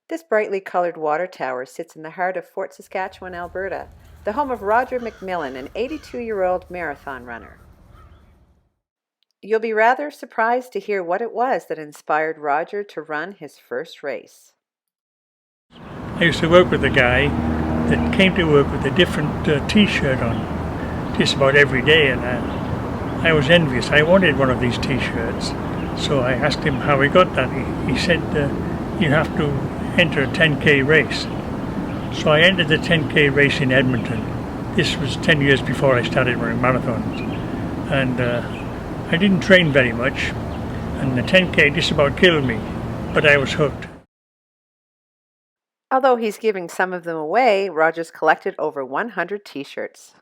This brightly colored water tower sits in the heart of Fort Saskatchewan, Alberta, the home of Roger McMillan, an 82-year-old marathon runner. You'll be rather surprised to hear what it was that inspired Roger to run his first race. I used to work with a guy that came to work with a different t-shirt on just about every day, and I was envious. I wanted one of these t-shirts, so I asked him how he got that. He said you have to enter a 10k race. So I entered the 10k race in Edmonton. This was 10 years before I started running marathons, and I didn't train very much, and the 10k just about killed me, but I was hooked. Although he's giving some of them away, Roger's collected over 100 t-shirts.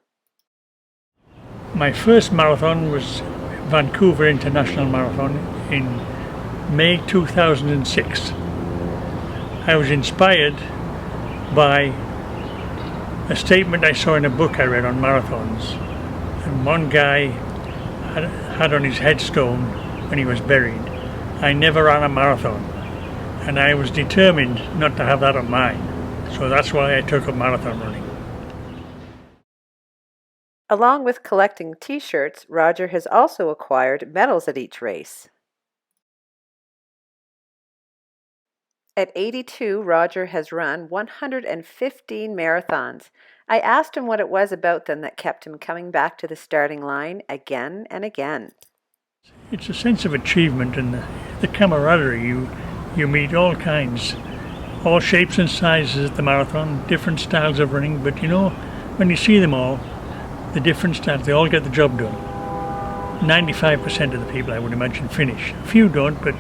My first marathon was Vancouver International Marathon in May 2006. I was inspired by a statement I saw in a book I read on marathons. And one guy had on his headstone when he was buried, "I never ran a marathon." And I was determined not to have that on mine. So that's why I took up marathon running. Along with collecting t-shirts, Roger has also acquired medals at each race. At 82, Roger has run 115 marathons. I asked him what it was about them that kept him coming back to the starting line again and again. It's a sense of achievement and the camaraderie. You meet all kinds, all shapes and sizes at the marathon, different styles of running, but you know, when you see them all, the different styles, they all get the job done. 95% of the people, I would imagine, finish. A few don't, but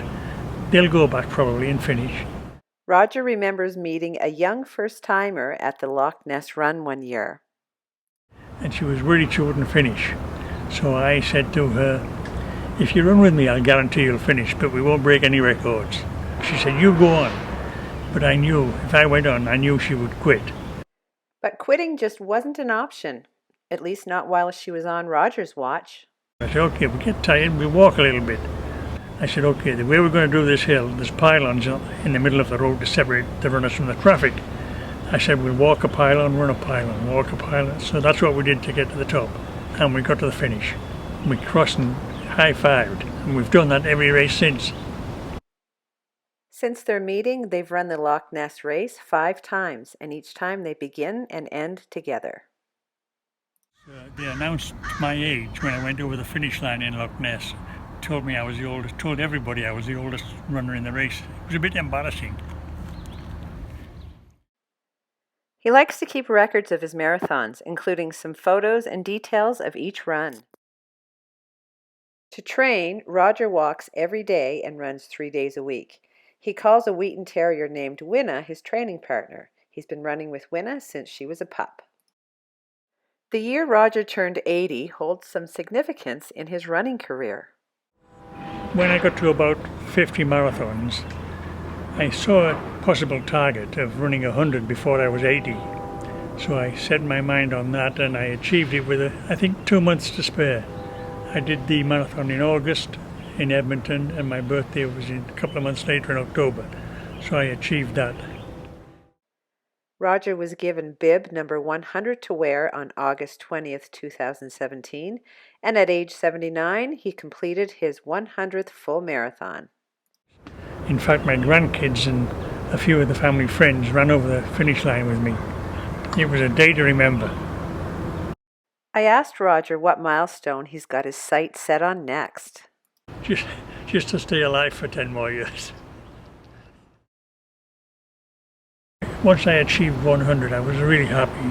they'll go back probably and finish. Roger remembers meeting a young first-timer at the Loch Ness Run one year. And she was worried she wouldn't finish. So I said to her, "If you run with me, I'll guarantee you'll finish, but we won't break any records." She said, "You go on." But I knew, if I went on, I knew she would quit. But quitting just wasn't an option, at least not while she was on Roger's watch. I said, "Okay, we get tired, we walk a little bit." I said, "Okay, the way we're going to do this hill, there's pylons in the middle of the road to separate the runners from the traffic." I said, "We'll walk a pylon, run a pylon, walk a pylon." So that's what we did to get to the top. And we got to the finish. We crossed and high-fived. And we've done that every race since. Since their meeting, they've run the Loch Ness race 5 times, and each time they begin and end together. They announced my age when I went over the finish line in Loch Ness. Told me I was the oldest, told everybody I was the oldest runner in the race. It was a bit embarrassing. He likes to keep records of his marathons, including some photos and details of each run. To train, Roger walks every day and runs 3 days a week. He calls a Wheaten Terrier named Winna his training partner. He's been running with Winna since she was a pup. The year Roger turned 80 holds some significance in his running career. When I got to about 50 marathons, I saw a possible target of running 100 before I was 80. So I set my mind on that and I achieved it with, I think, 2 months to spare. I did the marathon in August in Edmonton, and my birthday was a couple of months later in October. So I achieved that. Roger was given bib number 100 to wear on August 20th, 2017, and at age 79, he completed his 100th full marathon. In fact, my grandkids and a few of the family friends ran over the finish line with me. It was a day to remember. I asked Roger what milestone he's got his sights set on next. Just to stay alive for 10 more years. Once I achieved 100, I was really happy.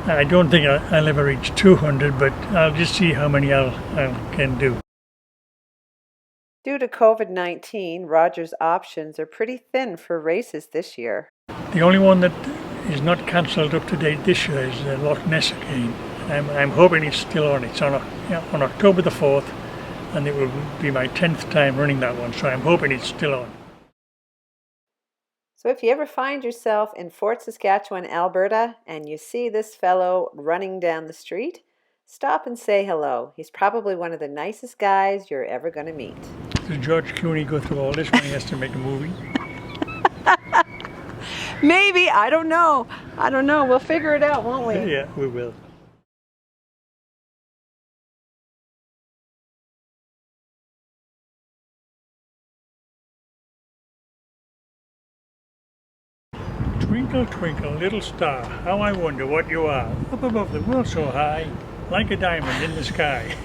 I don't think I'll ever reach 200, but I'll just see how many I can do. Due to COVID-19, Roger's options are pretty thin for races this year. The only one that is not cancelled up to date this year is Loch Ness again. I'm hoping it's still on. It's on October the 4th, and it will be my 10th time running that one, so I'm hoping it's still on. So if you ever find yourself in Fort Saskatchewan, Alberta, and you see this fellow running down the street, stop and say hello. He's probably one of the nicest guys you're ever going to meet. Does George Clooney go through all this when he has to make a movie? Maybe, I don't know. I don't know. We'll figure it out, won't we? Yeah, we will. Twinkle, twinkle, little star, how I wonder what you are. Up above the world so high, like a diamond in the sky.